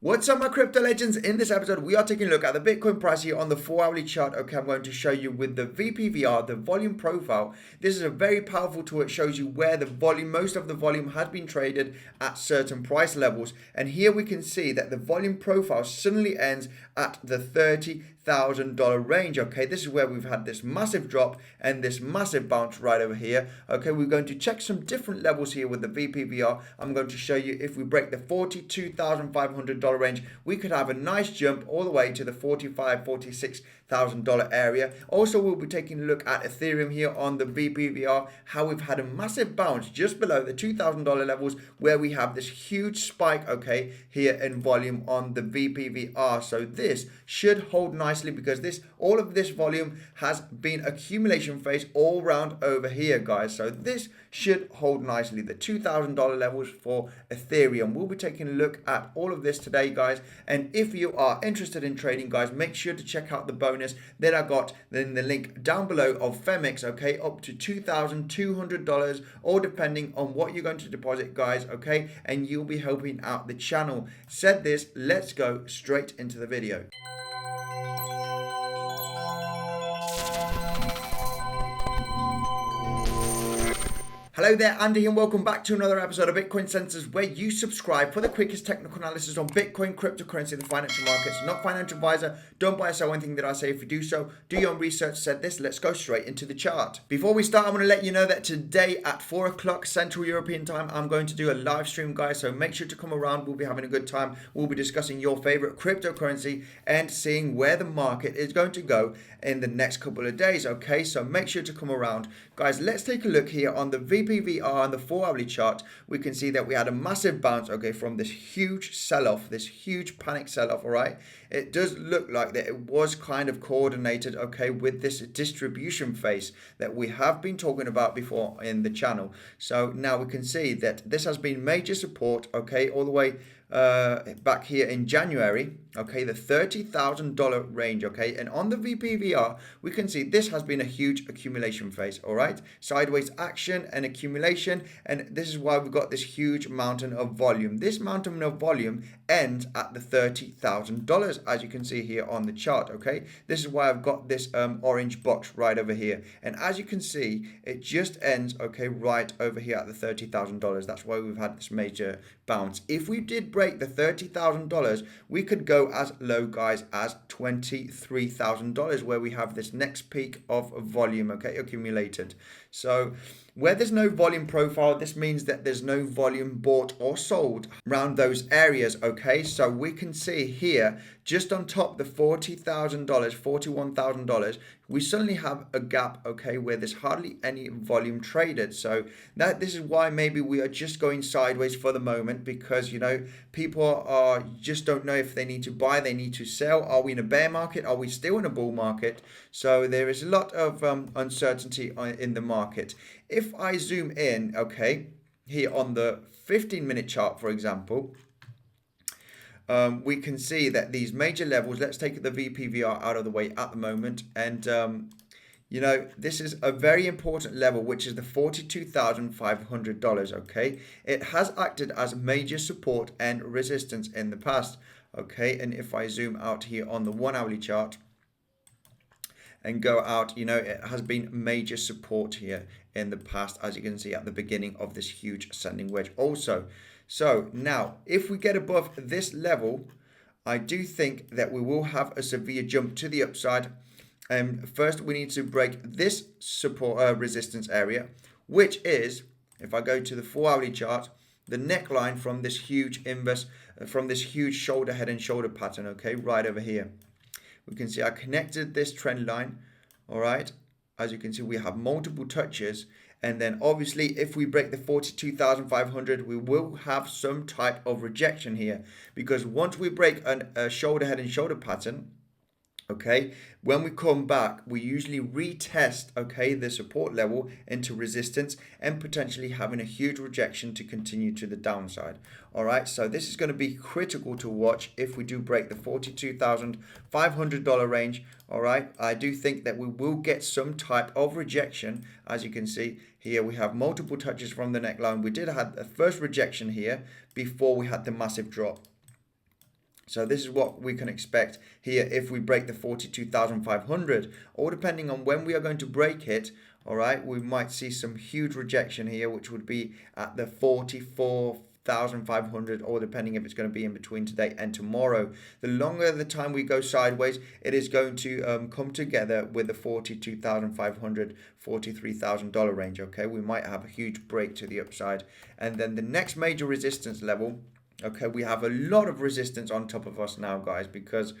What's up, my crypto legends? In this episode, we are taking a look at the Bitcoin price here on the 4-hourly chart. Okay, I'm going to show you with the VPVR, the volume profile. This is a very powerful tool. It shows you where the volume, most of the volume has been traded at certain price levels. And here we can see that the volume profile suddenly ends at the $30,000 range. Okay, this is where we've had this massive drop and this massive bounce right over here. Okay, we're going to check some different levels here with the VPVR. I'm going to show you if we break the $42,500 range, we could have a nice jump all the way to the $46,000 area. Also, we'll be taking a look at Ethereum here on the VPVR, how we've had a massive bounce just below the $2,000 levels, where we have this huge spike, okay, here in volume on the VPVR. So this should hold nicely because all of this volume has been accumulation phase all round over here, guys. So this should hold nicely. The $2,000 levels for Ethereum. We'll be taking a look at all of this today, guys. And if you are interested in trading, guys, make sure to check out the bonus that I got in the link down below of Femex, okay, up to $2,200, or depending on what you're going to deposit, guys, okay, and you'll be helping out the channel. Said this, let's go straight into the video. Hello there, Andy, and welcome back to another episode of Bitcoinsensus, where you subscribe for the quickest technical analysis on Bitcoin, cryptocurrency, and the financial markets. Not financial advisor, don't buy or sell anything that I say. If you do so, do your own research. Said this, let's go straight into the chart. Before we start, I'm going to let you know that today at 4 o'clock Central European time, I'm going to do a live stream, guys, so make sure to come around. We'll be having a good time. We'll be discussing your favorite cryptocurrency and seeing where the market is going to go in the next couple of days, okay? So make sure to come around. Guys, let's take a look here on the VPVR on the 4-hourly chart. We can see that we had a massive bounce, okay, from this huge sell-off, this huge panic sell-off, all right? It does look like that it was kind of coordinated, okay, with this distribution phase that we have been talking about before in the channel. So now we can see that this has been major support, okay, all the way back here in January, okay, the $30,000 range, okay, and on the VPVR we can see this has been a huge accumulation phase, all right, sideways action and accumulation, and this is why we've got this huge mountain of volume. This mountain of volume ends at the $30,000, as you can see here on the chart, okay. This is why I've got this orange box right over here, and as you can see, it just ends, okay, right over here at the $30,000. That's why we've had this major bounce. If we did break the $30,000, we could go as low, guys, as $23,000, where we have this next peak of volume, okay, accumulated. So where there's no volume profile, this means that there's no volume bought or sold around those areas, okay? So we can see here, just on top the $40,000, $41,000, we suddenly have a gap, okay, where there's hardly any volume traded. So this is why maybe we are just going sideways for the moment, because, you know, people are just don't know if they need to buy, they need to sell. Are we in a bear market? Are we still in a bull market? So there is a lot of uncertainty in the market. If I zoom in, okay, here on the 15-minute chart, for example, we can see that these major levels, let's take the VPVR out of the way at the moment, and you know, this is a very important level, which is the $42,500, okay? It has acted as major support and resistance in the past, okay? And if I zoom out here on the 1-hourly chart and go out, you know, it has been major support here in the past, as you can see at the beginning of this huge ascending wedge also. So now, if we get above this level, I do think that we will have a severe jump to the upside. First, we need to break this support resistance area, which is, if I go to the 4-hourly chart, the neckline from this huge from this huge shoulder, head and shoulder pattern, okay, right over here. We can see I connected this trend line, all right. As you can see, we have multiple touches. And then obviously, if we break the 42,500, we will have some type of rejection here, because once we break a shoulder, head and shoulder pattern, okay, when we come back, we usually retest, okay, the support level into resistance and potentially having a huge rejection to continue to the downside. All right, so this is going to be critical to watch if we do break the $42,500 range. All right, I do think that we will get some type of rejection. As you can see here, we have multiple touches from the neckline. We did have the first rejection here before we had the massive drop. So this is what we can expect here if we break the 42,500, or depending on when we are going to break it. All right, we might see some huge rejection here, which would be at the 44,500, or depending if it's going to be in between today and tomorrow. The longer the time we go sideways, it is going to come together with the 42,500, $43,000 range. Okay, we might have a huge break to the upside, and then the next major resistance level. Okay, we have a lot of resistance on top of us now, guys, because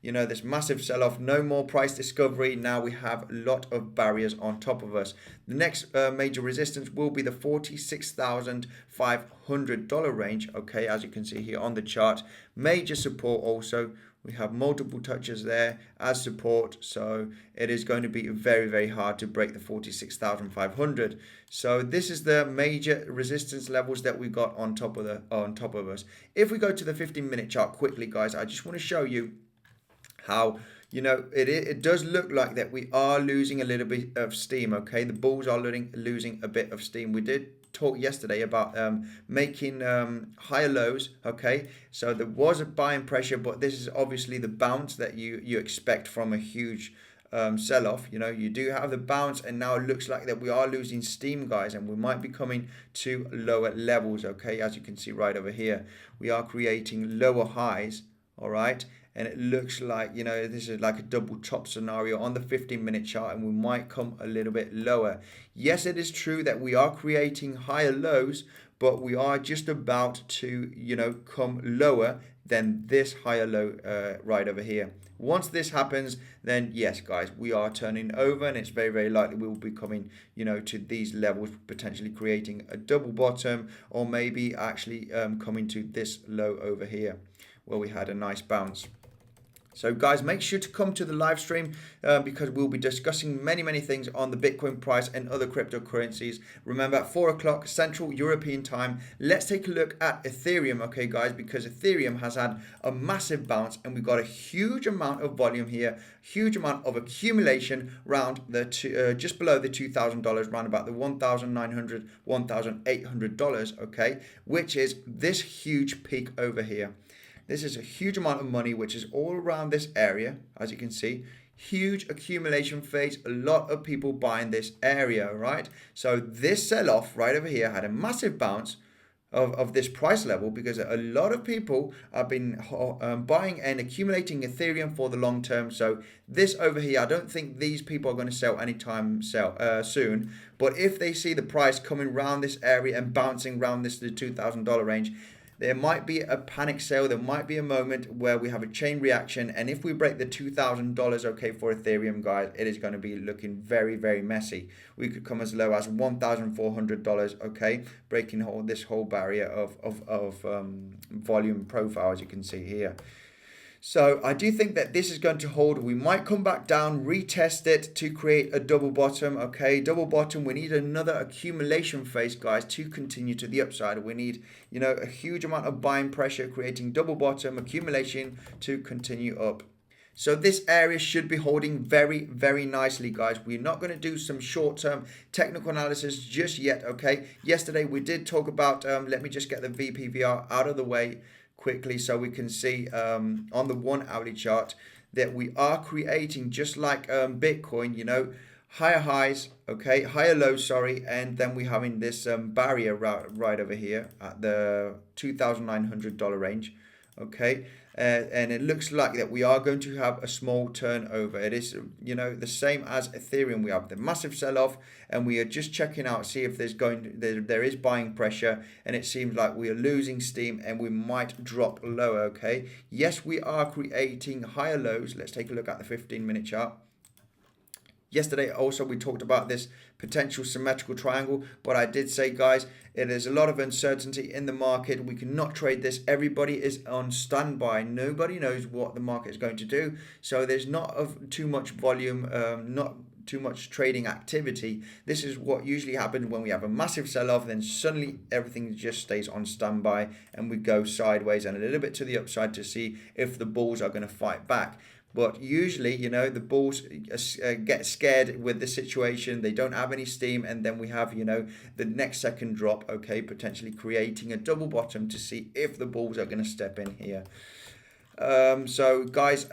this massive sell-off, no more price discovery. Now we have a lot of barriers on top of us. The next major resistance will be the $46,500 range. Okay, as you can see here on the chart. Major support also. We have multiple touches there as support, so it is going to be very, very hard to break the 46,500. So this is the major resistance levels that we got on top of us. If we go to the 15-minute chart quickly, guys, I just want to show you how it does look like that we are losing a little bit of steam. Okay, the bulls are losing a bit of steam. We did talk yesterday about making higher lows. Okay, so there was a buying pressure, but this is obviously the bounce that you expect from a huge sell-off. You do have the bounce, and now it looks like that we are losing steam, guys, and we might be coming to lower levels. Okay, as you can see right over here, we are creating lower highs. All right, and it looks like this is like a double top scenario on the 15-minute chart, and we might come a little bit lower. Yes, it is true that we are creating higher lows, but we are just about to come lower than this higher low right over here. Once this happens, then yes, guys, we are turning over, and it's very, very likely we will be coming to these levels, potentially creating a double bottom, or maybe actually coming to this low over here where we had a nice bounce. So guys, make sure to come to the live stream because we'll be discussing many things on the Bitcoin price and other cryptocurrencies. Remember, at 4 o'clock Central European time, let's take a look at Ethereum, okay guys, because Ethereum has had a massive bounce, and we got a huge amount of volume here, huge amount of accumulation around the just below the $2,000, around about the $1,900, $1,800, okay, which is this huge peak over here. This is a huge amount of money, which is all around this area, as you can see. Huge accumulation phase, a lot of people buying this area, right? So this sell-off right over here had a massive bounce of this price level, because a lot of people have been buying and accumulating Ethereum for the long term. So this over here, I don't think these people are going to sell anytime soon. But if they see the price coming around this area and bouncing around this the $2,000 range, there might be a panic sale. There might be a moment where we have a chain reaction. And if we break the $2,000, okay, for Ethereum, guys, it is going to be looking very, very messy. We could come as low as $1,400, okay, breaking this whole barrier of volume profile, as you can see here. So I do think that this is going to hold. We might come back down, retest it to create a double bottom. Okay, double bottom. We need another accumulation phase, guys, to continue to the upside. We need, a huge amount of buying pressure, creating double bottom accumulation to continue up. So this area should be holding very, very nicely, guys. We're not going to do some short-term technical analysis just yet, okay? Yesterday we did talk about, let me just get the VPVR out of the way quickly so we can see on the 1 hourly chart that we are creating, just like Bitcoin, higher highs, okay, higher lows, sorry, and then we're having this barrier right over here at the $2,900 range, okay, and it looks like that we are going to have a small turnover. It is, the same as Ethereum. We have the massive sell-off, and we are just checking out, see if there is buying pressure, and it seems like we are losing steam, and we might drop lower. Okay, yes, we are creating higher lows. Let's take a look at the 15-minute chart. Yesterday also we talked about this potential symmetrical triangle, but I did say, guys, there's a lot of uncertainty in the market. We cannot trade this. Everybody is on standby. Nobody knows what the market is going to do. So there's not too much volume, not too much trading activity. This is what usually happens when we have a massive sell-off, then suddenly everything just stays on standby and we go sideways and a little bit to the upside to see if the bulls are going to fight back. But usually, the bulls get scared with the situation. They don't have any steam. And then we have, the next second drop, okay, potentially creating a double bottom to see if the bulls are going to step in here. So guys,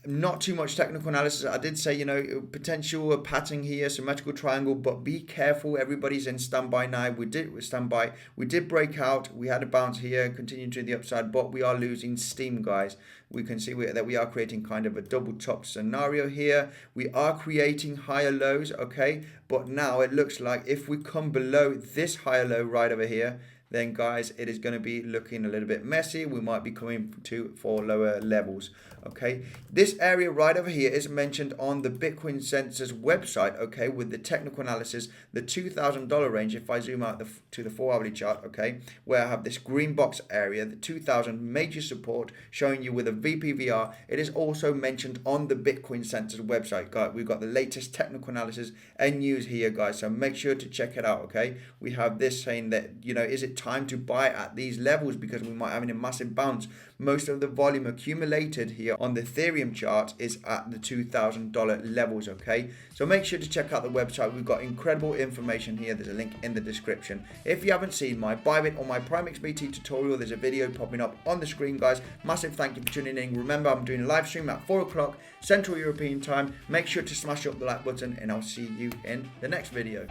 not too much technical analysis. I did say, potential patterning here, symmetrical triangle, but be careful. Everybody's in standby now. We did break out. We had a bounce here, continuing to the upside, but we are losing steam, guys. We can see that we are creating kind of a double top scenario here. We are creating higher lows, okay? But now it looks like if we come below this higher low right over here, then guys, it is going to be looking a little bit messy. We might be coming for lower levels. Okay, this area right over here is mentioned on the Bitcoinsensus website, okay, with the technical analysis, the $2,000 range. If I zoom out to the 4-hourly chart, okay, where I have this green box area, the 2,000 major support showing you with a VPVR. It is also mentioned on the Bitcoinsensus website, guys. We've got the latest technical analysis and news here, guys, so make sure to check it out. Okay, we have this saying that, is it time to buy at these levels because we might have a massive bounce. Most of the volume accumulated here on the Ethereum chart is at the $2,000 levels, okay? So make sure to check out the website. We've got incredible information here. There's a link in the description. If you haven't seen my Bybit or my PrimeXbt tutorial, there's a video popping up on the screen, guys. Massive thank you for tuning in. Remember, I'm doing a live stream at 4 o'clock Central European time. Make sure to smash up the like button and I'll see you in the next video.